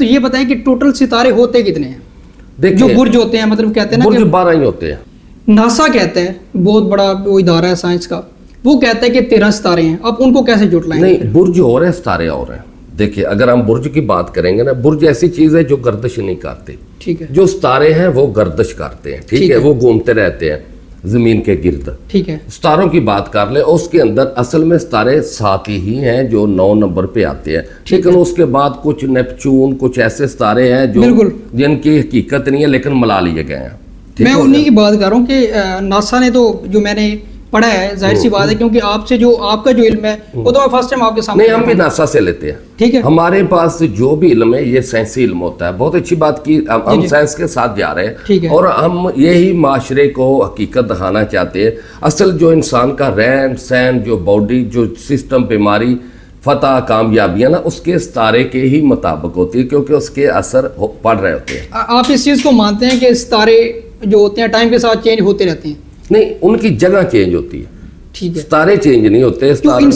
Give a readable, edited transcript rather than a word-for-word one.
तो ये बताएं कि टोटल सितारे होते कितने हैं? देखिए, जो बुर्ज होते हैं, मतलब कहते हैं ना बुर्ज कि 12 ही होते हैं। नासा कहता है, बहुत बड़ा वो इदारा है साइंस का, वो कहता है कि 13 सितारे हैं। आप उनको कैसे जुटलाएंगे? नहीं, बुर्ज और है, सितारे और हैं। देखिए, अगर हम बुर्ज की बात करेंगे ना, बुर्ज ऐसी चीज है जो गर्दिश नहीं करती। ठीक है। जो सितारे हैं वो गर्दिश करते हैं, ठीक है, वो घूमते रहते हैं जमीन के गिर्द। ठीक है। सितारों की बात कर ले, उसके अंदर असल में सितारे 7 ही हैं जो 9 नंबर पे आते हैं, लेकिन उसके बाद कुछ नेपच्यून, कुछ ऐसे सितारे हैं जो जिनकी हकीकत नहीं है लेकिन मिला लिए गए हैं। मैं उन्हीं की बात कर रहा हूँ कि नासा ने तो जो मैंने पढ़ा है, जाहिर सी बात है, क्योंकि आपसे जो आपका जो इल्म है वो तो मैं फर्स्ट टाइम आपके सामने। नहीं, हम भी नासा से लेते हैं। ठीक है। हमारे पास जो भी इल्म है ये साइंसी इल्म होता है। बहुत अच्छी बात की, हम साइंस के साथ जा रहे हैं और हम यही माशरे को हकीकत दिखाना चाहते हैं। असल जो इंसान का रहन सहन, जो बॉडी, जो सिस्टम, बीमारी, फतह, कामयाबियां ना, उसके सितारे के ही मुताबिक होती है, क्योंकि उसके असर पड़ रहे होते हैं। आप इस चीज़ को मानते हैं कि सितारे जो होते हैं टाइम के साथ चेंज होते रहते हैं? नहीं, उनकी जगह चेंज होती है, ठीक है। सितारे चेंज नहीं होते।